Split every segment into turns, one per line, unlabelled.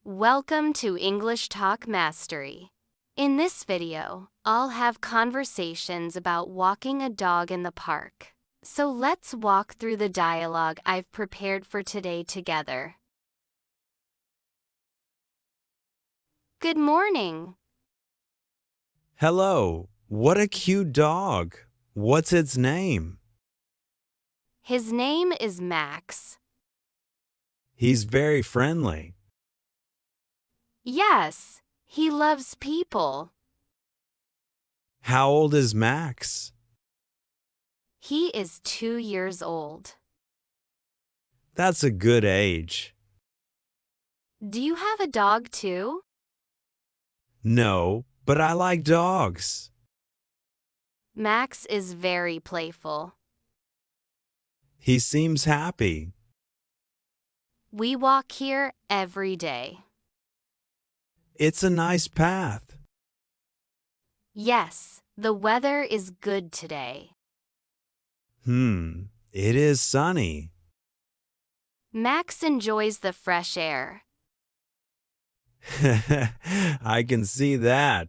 Welcome to English Talk Mastery. In this video, I'll have conversations about walking a dog in the park. So let's walk through the dialogue I've prepared for today together. Good morning.
Hello, what a cute dog. What's its name?
His name is Max.
He's very friendly.
Yes, he loves people.
How old is Max?
He is 2 years old.
That's a good age.
Do you have a dog too?
No, but I like dogs.
Max is very playful.
He seems happy.
We walk here every day.
It's a nice path.
Yes, the weather is good today.
It is sunny.
Max enjoys the fresh air.
I can see that.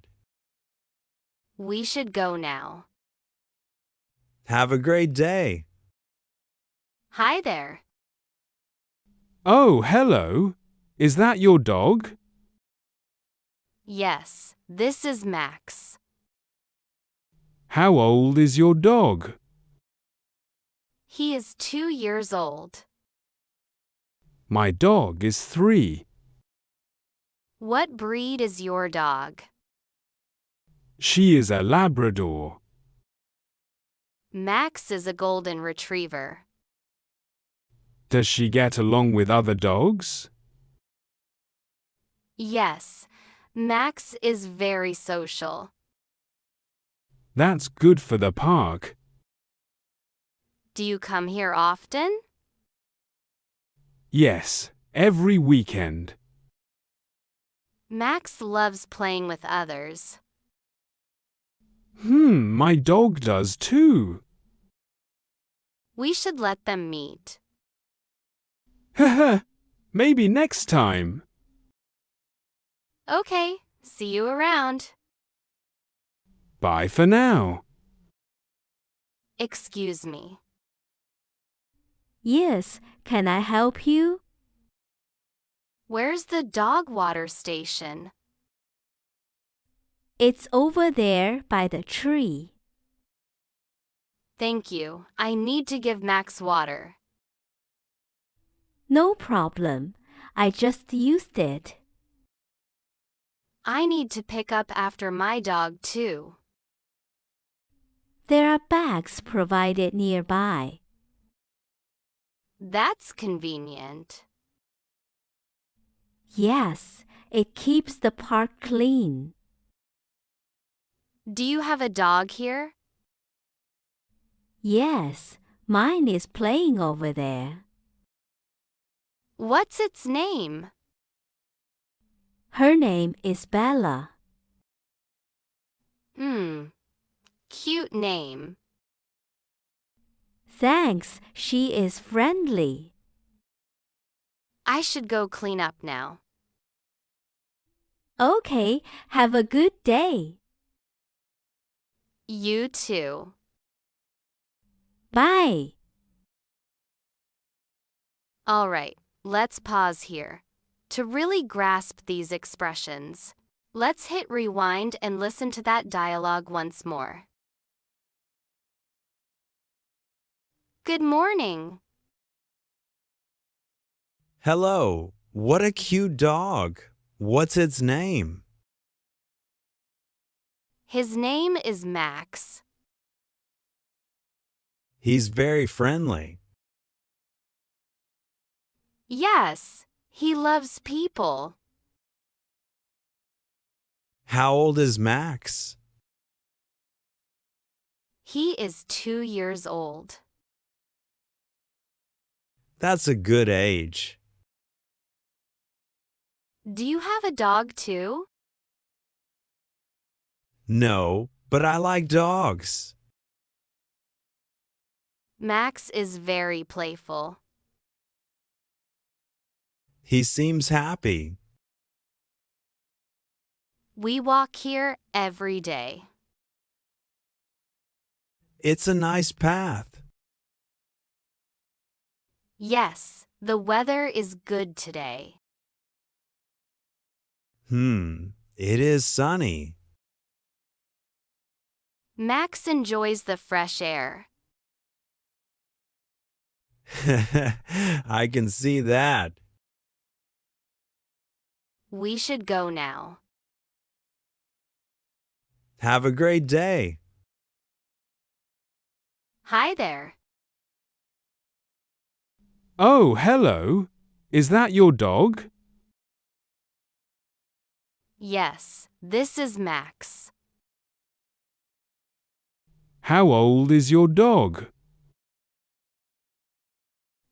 We should go now.
Have a great day.
Hi there.
Oh, hello. Is that your dog?
Yes, this is Max.
How old is your dog?
He is 2 years old.
My dog is 3.
What breed is your dog?
She is a Labrador.
Max is a golden retriever.
Does she get along with other dogs?
Yes, Max is very social.
That's good for the park.
Do you come here often?
Yes, every weekend.
Max loves playing with others.
My dog does too.
We should let them meet.
Haha, maybe next time.
Okay, see you around.
Bye for now.
Excuse me.
Yes, can I help you?
Where's the dog water station?
It's over there by the tree.
Thank you. I need to give Max water.
No problem. I just used it.
I need to pick up after my dog too.
There are bags provided nearby.
That's convenient.
Yes, it keeps the park clean.
Do you have a dog here?
Yes, mine is playing over there.
What's its name?
Her name is Bella.
Cute name.
Thanks, she is friendly.
I should go clean up now.
Okay, have a good day.
You too.
Bye.
All right, let's pause here. To really grasp these expressions, let's hit rewind and listen to that dialogue once more. Good morning.
Hello, what a cute dog. What's its name?
His name is Max.
He's very friendly.
Yes, he loves people.
How old is Max?
He is 2 years old.
That's a good age.
Do you have a dog too?
No, but I like dogs.
Max is very playful.
He seems happy.
We walk here every day.
It's a nice path.
Yes, the weather is good today.
It is sunny.
Max enjoys the fresh air.
I can see that.
We should go now.
Have a great day.
Hi there.
Oh, hello. Is that your dog?
Yes, this is Max.
How old is your dog?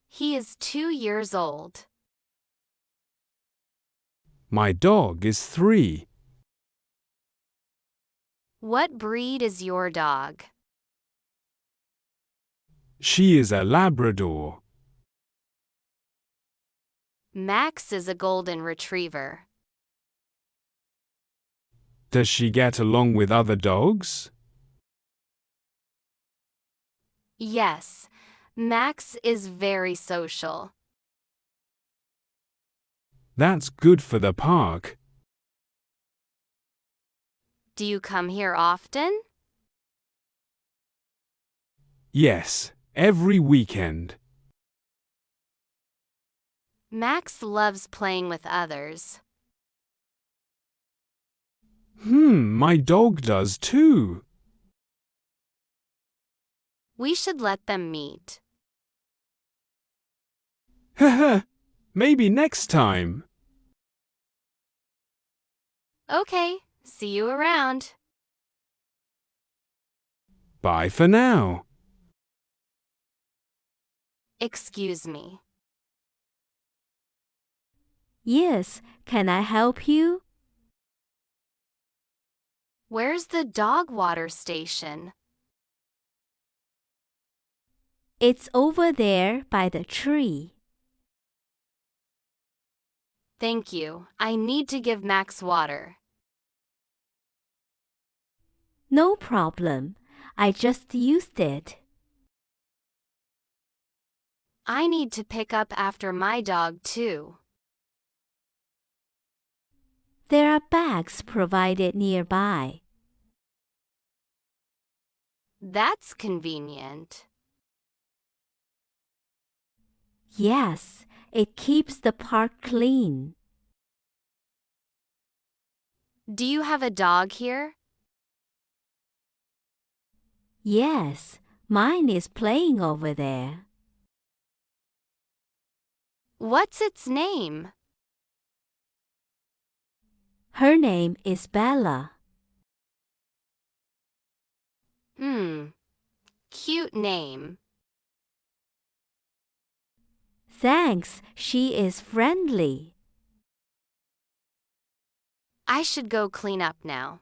He is 2 years old.
My dog is 3.
What breed is your dog?
She is a Labrador.
Max is a golden retriever.
Does she get along with other dogs?
Yes, Max is very social.
That's good for the park.
Do you come here often?
Yes, every weekend.
Max loves playing with others.
My dog does too.
We should let them meet.
Haha, maybe next time.
Okay, see you around.
Bye for now.
Excuse me.
Yes, can I help you?
Where's the dog water station?
It's over there by the tree.
Thank you. I need to give Max water.
No problem. I just used it.
I need to pick up after my dog too.
There are bags provided nearby.
That's convenient.
Yes, it keeps the park clean.
Do you have a dog here?
Yes, mine is playing over there.
What's its name?
Her name is Bella.
Cute name.
Thanks, she is friendly.
I should go clean up now.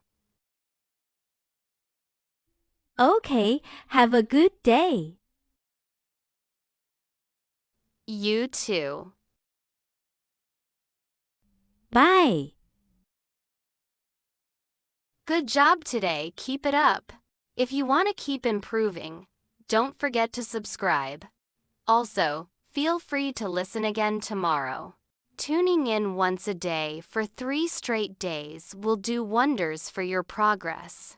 Okay, have a good day.
You too.
Bye.
Good job today. Keep it up. If you want to keep improving, don't forget to subscribe. Also, feel free to listen again tomorrow. Tuning in once a day for 3 straight days will do wonders for your progress.